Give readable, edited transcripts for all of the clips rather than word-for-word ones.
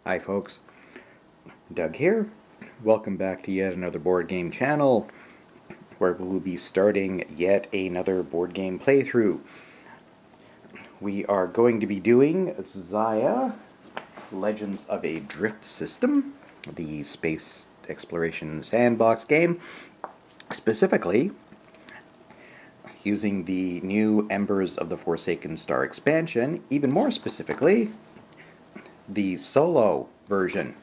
Hi folks, Doug here. Welcome back to yet another board game channel where we will be starting yet another board game playthrough. We are going to be doing Xia, Legends of a Drift System, the space exploration sandbox game, specifically using the new Embers of the Forsaken Star expansion, even more specifically, the solo version.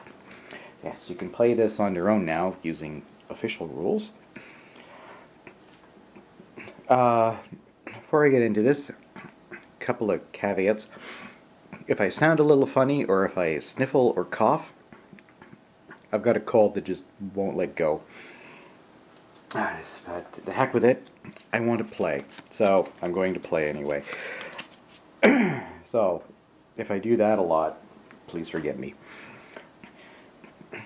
Yes, you can play this on your own now using official rules. Before I get into this, a couple of caveats. If I sound a little funny or if I sniffle or cough, I've got a cold that just won't let go. But the heck with it, I want to play, so I'm going to play anyway. So, if I do that a lot, please forgive me.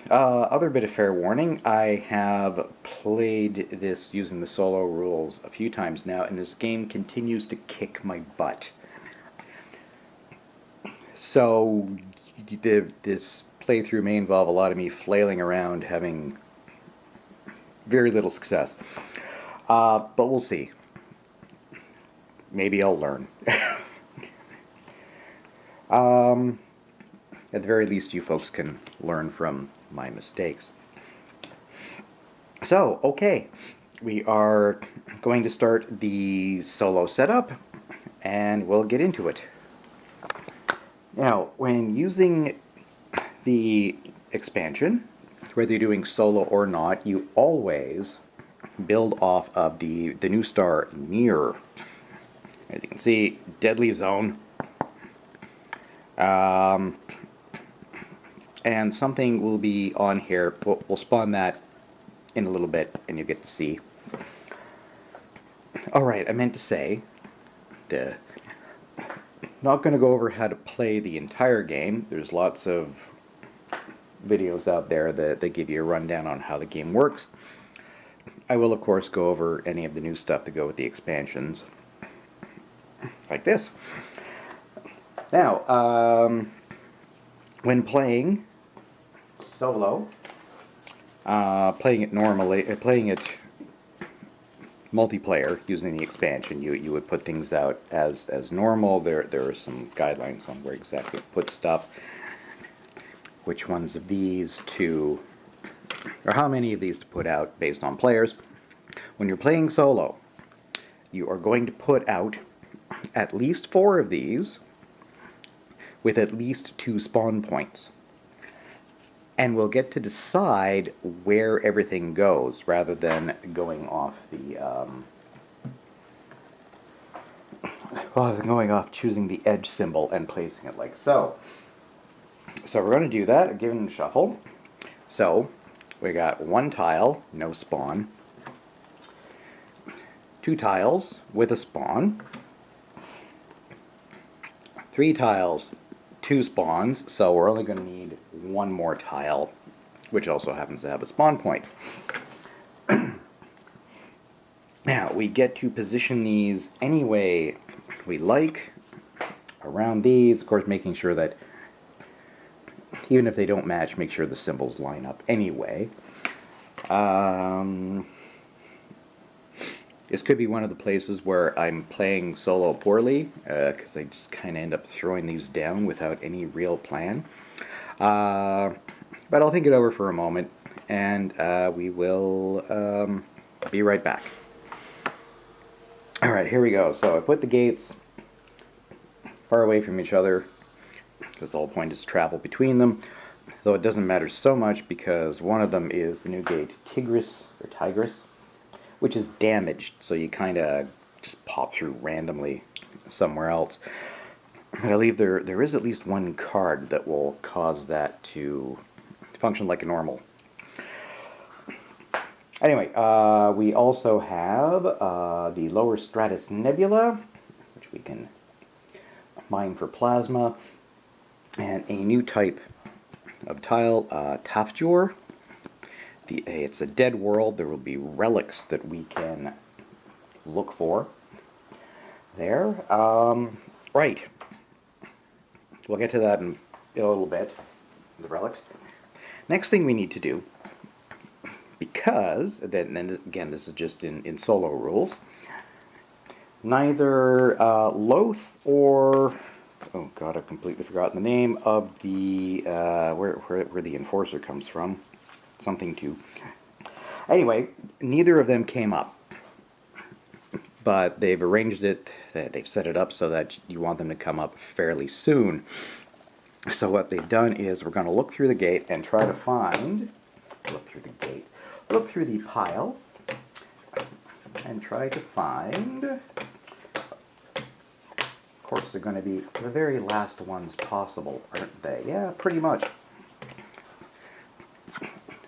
Other bit of fair warning, I have played this using the solo rules a few times now, and this game continues to kick my butt. So, this playthrough may involve a lot of me flailing around, having very little success. But we'll see. Maybe I'll learn. At the very least, you folks can learn from my mistakes. So, okay, we are going to start the solo setup, and we'll get into it. Now, when using the expansion, whether you're doing solo or not, you always build off of the new star Near. As you can see, Deadly Zone. And something will be on here. We'll spawn that in a little bit, and you'll get to see. Alright, I meant to say, not going to go over how to play the entire game. There's lots of videos out there that give you a rundown on how the game works. I will, of course, go over any of the new stuff to go with the expansions. Like this. Now, when playing solo, playing it multiplayer using the expansion, you would put things out as normal. There are some guidelines on where exactly to put stuff, which ones of these to, or how many of these to put out based on players. When you're playing solo, you are going to put out at least 4 of these with at least 2 spawn points. And we'll get to decide where everything goes rather than going off choosing the edge symbol and placing it like so. So we're going to do that, give it a shuffle. So we got 1 tile, no spawn. 2 tiles with a spawn. 3 tiles, 2 spawns, so we're only going to need 1 more tile, which also happens to have a spawn point. Now, we get to position these any way we like around these, of course making sure that even if they don't match, make sure the symbols line up anyway. This could be one of the places where I'm playing solo poorly, because I just kind of end up throwing these down without any real plan. But I'll think it over for a moment, and we will be right back. Alright, here we go. So I put the gates far away from each other, because the whole point is to travel between them. Though it doesn't matter so much, because one of them is the new gate Tigris, which is damaged, so you kind of just pop through randomly somewhere else. I believe there is at least 1 card that will cause that to function like a normal. Anyway, we also have the Lower Stratus Nebula, which we can mine for plasma, and a new type of tile, Tafjor. It's a dead world. There will be relics that we can look for there. Right. We'll get to that in a little bit. the relics. Next thing we need to do, because, then again, this is just in solo rules, neither Loth or, oh god, I've completely forgotten the name of the, where the enforcer comes from, something to. Anyway, neither of them came up, but they've arranged it, they've set it up so that you want them to come up fairly soon. So what they've done is we're going to look through the gate and try to find, look through the pile and try to find, of course they're going to be the very last ones possible, aren't they? Yeah, pretty much.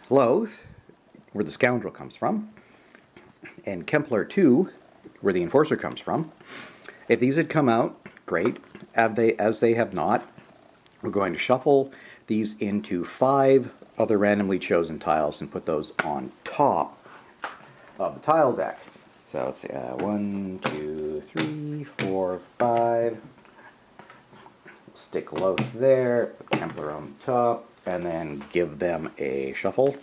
Loth, where the scoundrel comes from, and Kempler 2, where the enforcer comes from. If these had come out, great. As they have not, we're going to shuffle these into 5 other randomly chosen tiles and put those on top of the tile deck. So let's see, 1, 2, 3, 4, 5. Stick Loth there, put Kempler on top, and then give them a shuffle.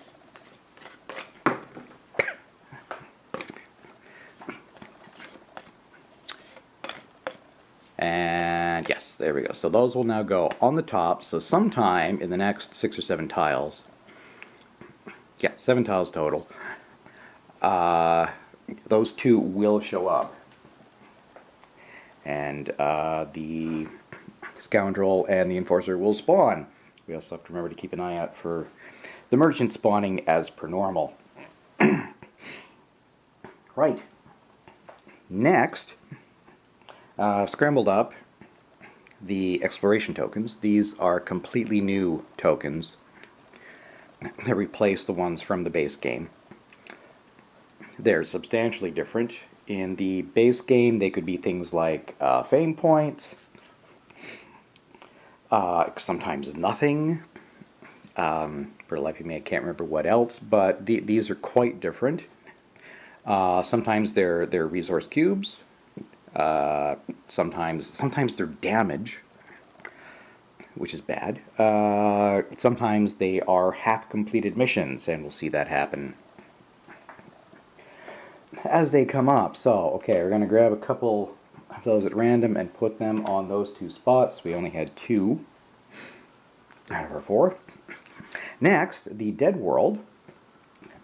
And yes, there we go. So those will now go on the top. So sometime in the next 6 or 7 tiles, yeah, 7 tiles total, those 2 will show up. And the scoundrel and the enforcer will spawn. We also have to remember to keep an eye out for the merchant spawning as per normal. Right. Next, I've scrambled up the exploration tokens. These are completely new tokens that replace the ones from the base game. They're substantially different. In the base game, they could be things like fame points, sometimes nothing. For the life of me, I can't remember what else, but these are quite different. Sometimes they're resource cubes. Sometimes they're damage, which is bad. Sometimes they are half-completed missions, and we'll see that happen as they come up. So, okay, we're going to grab a couple of those at random and put them on those 2 spots. We only had 2 out of our 4. Next, the Dead World.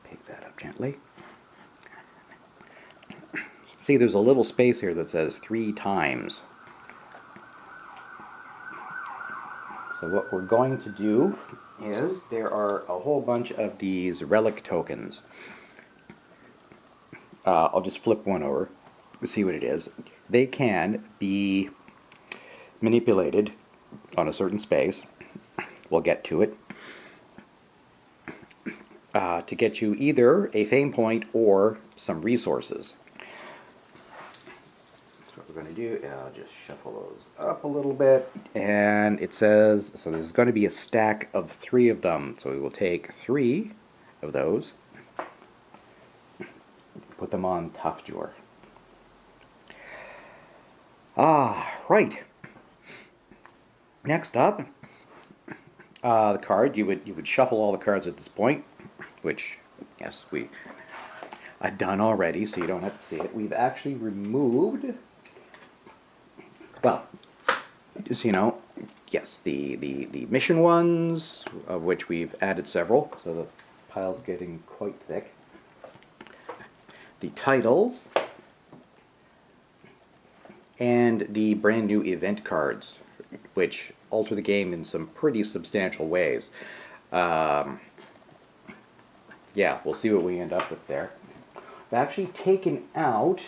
Pick that up gently. See, there's a little space here that says 3 times. So what we're going to do is there are a whole bunch of these relic tokens. I'll just flip one over to see what it is. They can be manipulated on a certain space. We'll get to it. To get you either a fame point or some resources. What we're going to do, I'll just shuffle those up a little bit, and it says, so there's going to be a stack of 3 of them, so we will take 3 of those, put them on Tafjord. Right. Next up, the card, you would shuffle all the cards at this point, which, yes, I've done already, so you don't have to see it. We've actually removed, well, just, you know, yes, the mission ones, of which we've added several, so the pile's getting quite thick. The titles, and the brand new event cards, which alter the game in some pretty substantial ways. Yeah, we'll see what we end up with there. I've actually taken out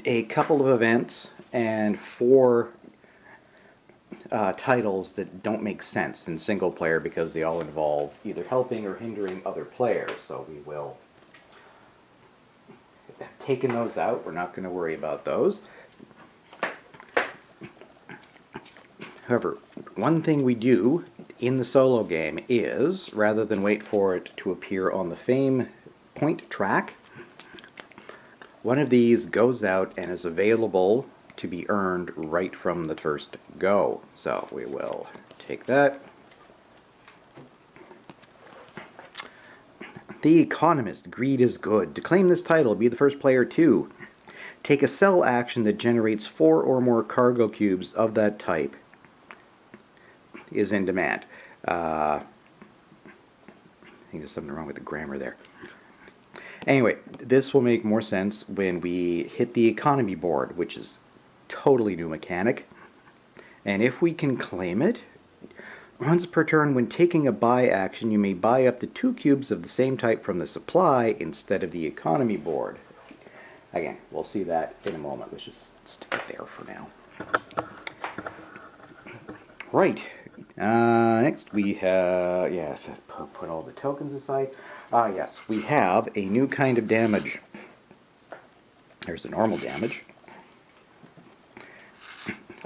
a couple of events and 4 titles that don't make sense in single player because they all involve either helping or hindering other players. So we will have taken those out. We're not going to worry about those. However, one thing we do in the solo game is, rather than wait for it to appear on the fame point track, one of these goes out and is available to be earned right from the first go. So we will take that, The Economist, Greed is Good. To claim this title, be the first player to take a sell action that generates 4 or more cargo cubes of that type is in demand. I think there's something wrong with the grammar there. Anyway, this will make more sense when we hit the economy board, which is totally new mechanic. And if we can claim it, once per turn when taking a buy action, you may buy up to 2 cubes of the same type from the supply instead of the economy board. Again, we'll see that in a moment. Let's just stick it there for now. Right. Next we have, yes, put all the tokens aside. Yes, we have a new kind of damage. There's the normal damage.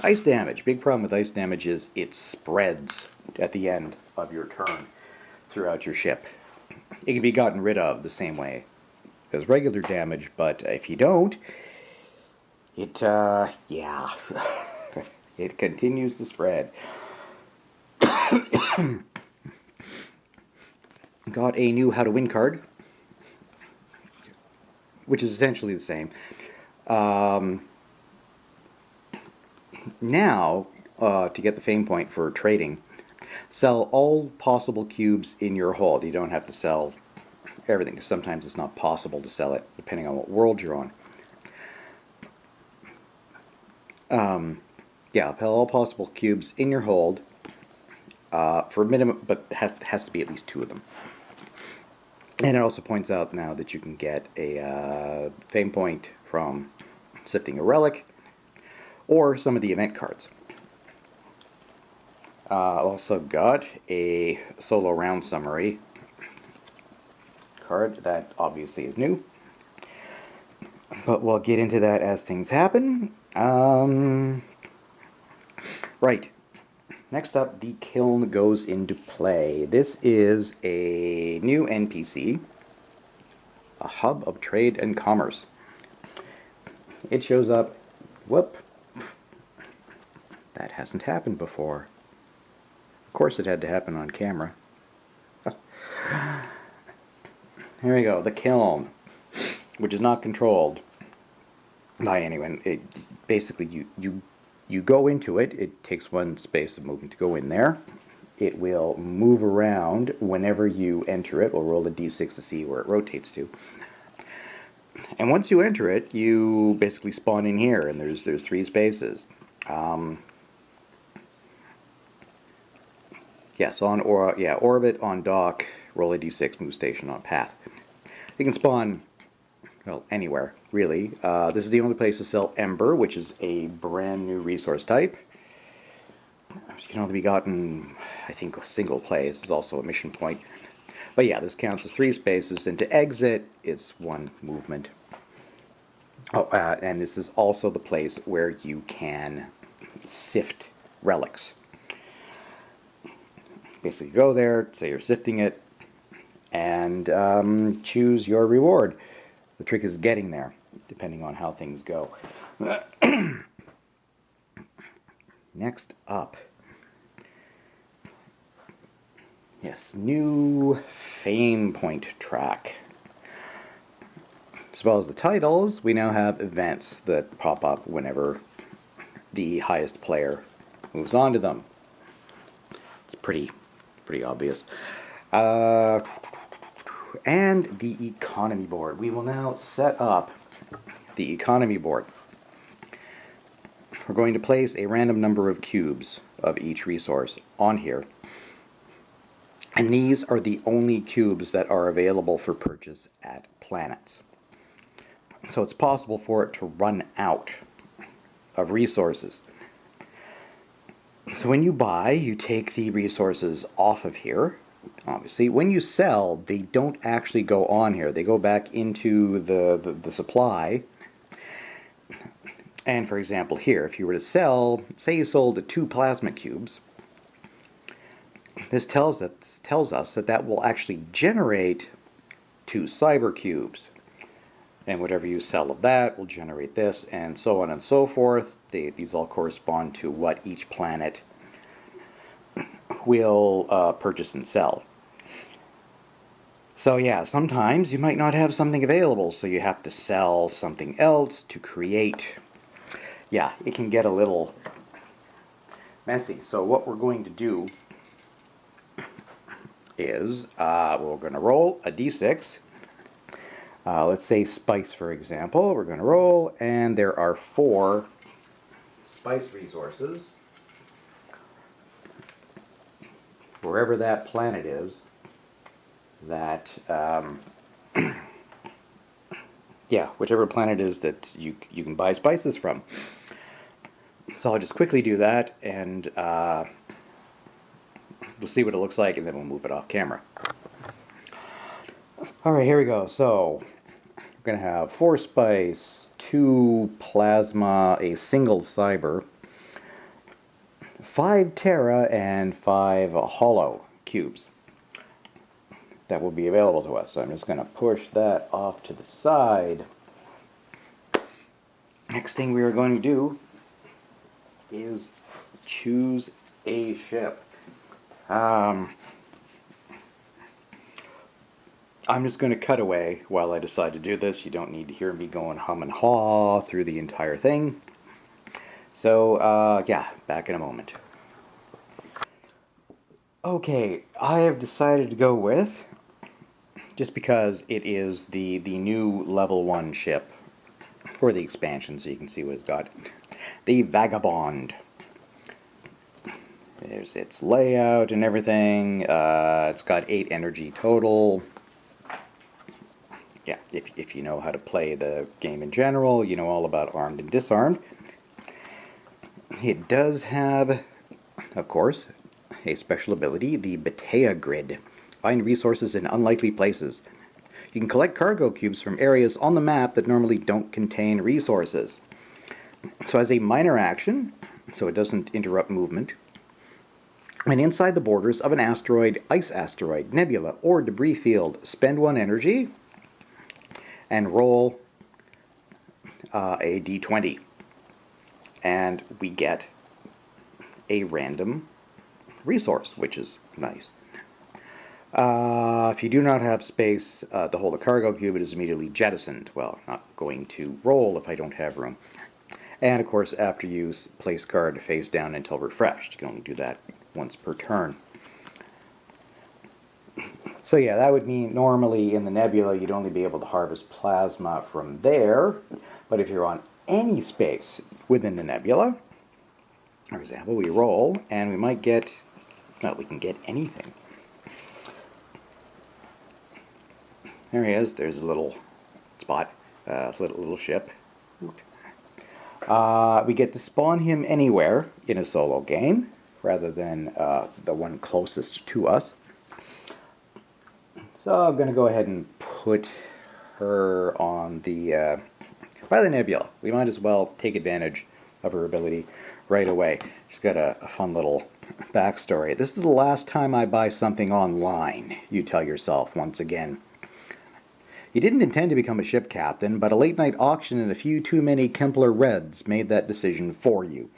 Ice damage. Big problem with ice damage is it spreads at the end of your turn throughout your ship. It can be gotten rid of the same way as regular damage, but if you don't, it, yeah, it continues to spread. Got a new How to Win card, which is essentially the same. Now, to get the fame point for trading, sell all possible cubes in your hold. You don't have to sell everything, because sometimes it's not possible to sell it, depending on what world you're on. Yeah, sell all possible cubes in your hold for a minimum, but has to be at least 2 of them. And it also points out now that you can get a fame point from sifting a relic or some of the event cards. Also got a solo round summary card that obviously is new, but we'll get into that as things happen. Right. Next up, the Kiln goes into play. This is a new NPC, a hub of trade and commerce. It shows up, whoop, that hasn't happened before. Of course it had to happen on camera. Here we go, the Kiln, which is not controlled by anyone. It basically you go into it. It takes 1 space of movement to go in there. It will move around whenever you enter it. We'll roll a d6 to see where it rotates to. And once you enter it, you basically spawn in here, and there's 3 spaces. Yes, on orbit, on dock, roll a d6, move station, on path. You can spawn, well, anywhere, really. This is the only place to sell Ember, which is a brand new resource type. It can only be gotten, I think, a single play. This is also a mission point. But yeah, this counts as 3 spaces, and to exit, it's 1 movement. Oh, and this is also the place where you can sift relics. Basically, go there, say you're sifting it, and choose your reward. The trick is getting there, depending on how things go. Next up, yes, new fame point track. As well as the titles, we now have events that pop up whenever the highest player moves on to them. It's pretty obvious. And the economy board. We will now set up the economy board. We're going to place a random number of cubes of each resource on here. And these are the only cubes that are available for purchase at planets. So it's possible for it to run out of resources. So when you buy, you take the resources off of here. Obviously, when you sell, they don't actually go on here. They go back into the supply. And for example, here, if you were to sell, say you sold 2 plasma cubes, this tells us that will actually generate 2 cyber cubes. And whatever you sell of that will generate this, and so on and so forth. These all correspond to what each planet will purchase and sell. So yeah, sometimes you might not have something available, so you have to sell something else to create. Yeah, it can get a little messy. So what we're going to do is we're going to roll a d6. Let's say spice, for example. We're going to roll, and there are 4 spice resources. Wherever that planet is, that, yeah, whichever planet is that you can buy spices from. So I'll just quickly do that, and we'll see what it looks like, and then we'll move it off camera. Alright, here we go. So, we're going to have 4 spice, 2 plasma, a single cyber, 5 Terra, and 5 hollow cubes that will be available to us. So I'm just going to push that off to the side. Next thing we are going to do is choose a ship. I'm just going to cut away while I decide to do this. You don't need to hear me going hum and haw through the entire thing. So, yeah, back in a moment. Okay, I have decided to go with, just because it is the new level 1 ship for the expansion, so you can see what it's got, the Vagabond. There's its layout and everything. It's got 8 energy total. Yeah, if you know how to play the game in general, you know all about armed and disarmed. It does have, of course, a special ability, the Batea Grid. Find resources in unlikely places. You can collect cargo cubes from areas on the map that normally don't contain resources. So as a minor action, so it doesn't interrupt movement, when inside the borders of an asteroid, ice asteroid, nebula, or debris field, spend 1 energy and roll a d20. And we get a random resource, which is nice. If you do not have space to hold a cargo cube, it is immediately jettisoned. Well, not going to roll if I don't have room. And of course, after use, place card face down until refreshed. You can only do that once per turn. So yeah, that would mean normally in the nebula you'd only be able to harvest plasma from there, but if you're on any space within the nebula, for example, we roll and we might get, well, we can get anything. There he is, there's a little spot, little ship. We get to spawn him anywhere in a solo game, rather than the one closest to us. So I'm going to go ahead and put her on the, by the nebula. We might as well take advantage of her ability right away. She's got a fun little backstory. This is the last time I buy something online, you tell yourself once again. You didn't intend to become a ship captain, but a late-night auction and a few too many Kempler Reds made that decision for you.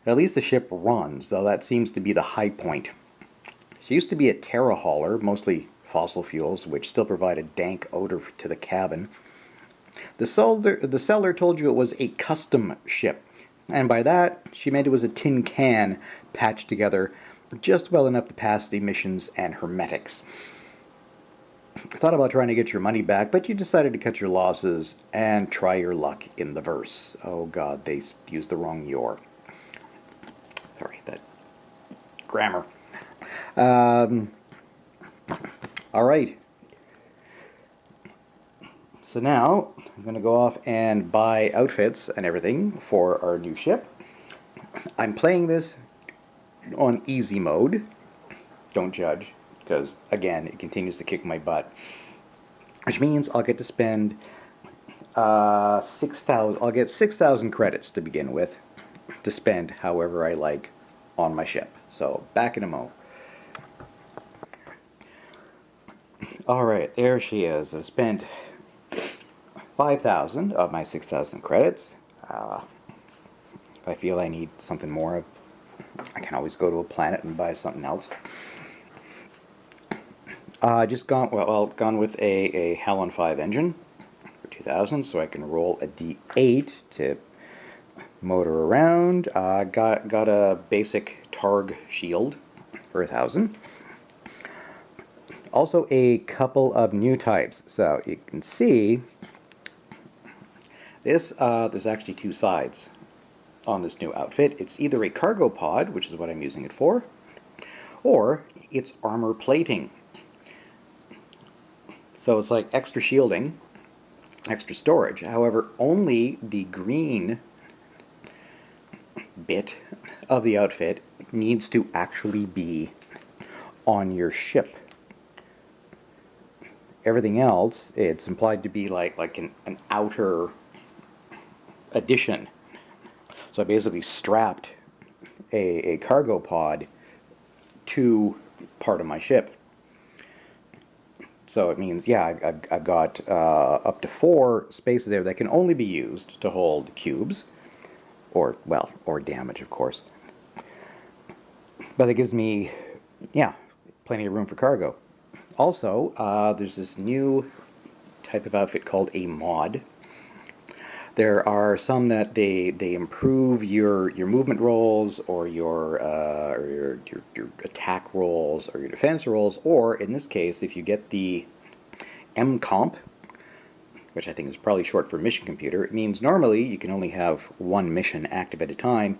At least the ship runs, though that seems to be the high point. She used to be a Terra hauler, mostly fossil fuels, which still provide a dank odor to the cabin. The seller told you it was a custom ship, and by that, she meant it was a tin can patched together just well enough to pass the emissions and hermetics. Thought about trying to get your money back, but you decided to cut your losses and try your luck in the verse. Oh god, they used the wrong your. Sorry, that grammar. Alright. So now, I'm going to go off and buy outfits and everything for our new ship. I'm playing this on easy mode. Don't judge, because, again, it continues to kick my butt. Which means I'll get to spend 6,000, I'll get 6,000 credits to begin with, to spend however I like on my ship. So, back in a mo. Alright, there she is. I've spent 5,000 of my 6,000 credits. If I feel I need something more, I can always go to a planet and buy something else. Just gone with a Halon 5 engine for 2000, so I can roll a D8 to motor around. Got a basic Targ shield for 1000. Also a couple of new types. So you can see this. There's actually two sides on this new outfit. It's either a cargo pod, which is what I'm using it for, or it's armor plating. So it's like extra shielding, extra storage. However, only the green bit of the outfit needs to actually be on your ship. Everything else, it's implied to be like an outer addition. So I basically strapped a cargo pod to part of my ship. So it means, yeah, I've got up to 4 spaces there that can only be used to hold cubes, or damage, of course. But it gives me, yeah, plenty of room for cargo. Also, there's this new type of outfit called a mod. There are some that they improve your movement rolls, or your attack rolls, or your defense rolls, or in this case, if you get the MComp, which I think is probably short for mission computer, it means normally you can only have 1 mission active at a time.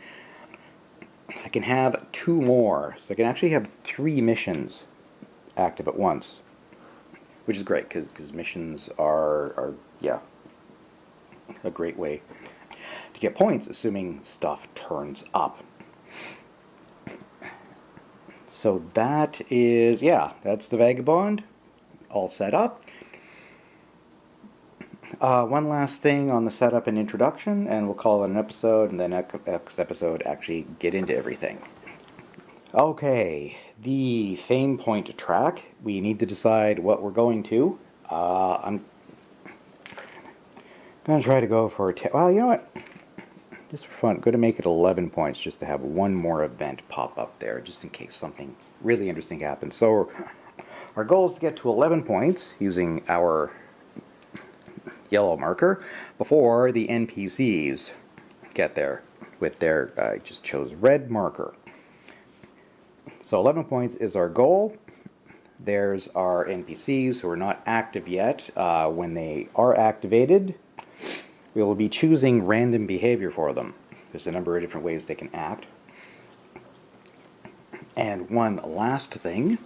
I can have 2 more, so I can actually have 3 missions active at once, which is great because missions are yeah, a great way to get points, assuming stuff turns up. So that is, yeah, that's the Vagabond all set up. One last thing on the setup and introduction, and we'll call it an episode, and then next episode actually get into everything. Okay, the Fame Point track. We need to decide what we're going to. I'm going to try to go for 10. Well, you know what? Just for fun, I'm going to make it 11 points just to have one more event pop up there, just in case something really interesting happens. So our goal is to get to 11 points using our yellow marker before the NPCs get there with their, I just chose red marker. So 11 points is our goal. There's our NPCs who are not active yet. When they are activated, we will be choosing random behavior for them. There's a number of different ways they can act. And one last thing,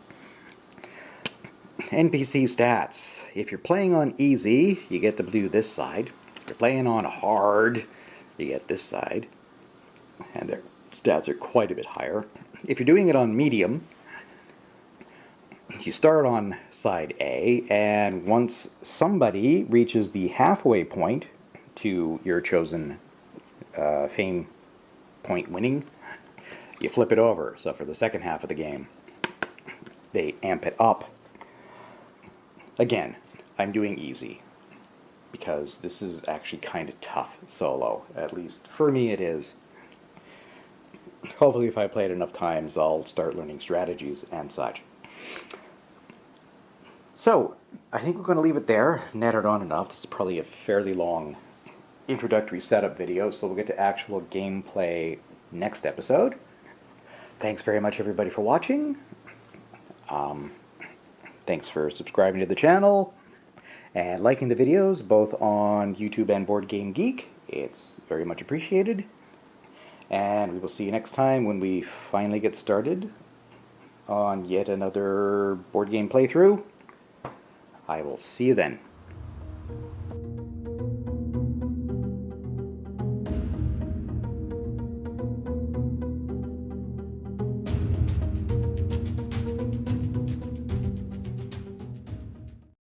NPC stats. If you're playing on easy, you get to do this side. If you're playing on hard, you get this side. And their stats are quite a bit higher. If you're doing it on medium, you start on side A, and once somebody reaches the halfway point to your chosen fame point winning, you flip it over. So for the second half of the game, they amp it up. Again, I'm doing easy because this is actually kind of tough solo. At least for me it is. Hopefully if I play it enough times, I'll start learning strategies and such. So, I think we're going to leave it there. Netted on enough. This is probably a fairly long introductory setup video, so we'll get to actual gameplay next episode. Thanks very much everybody for watching. Thanks for subscribing to the channel and liking the videos both on YouTube and Board Game Geek. It's very much appreciated. And we will see you next time when we finally get started on yet another board game playthrough. I will see you then.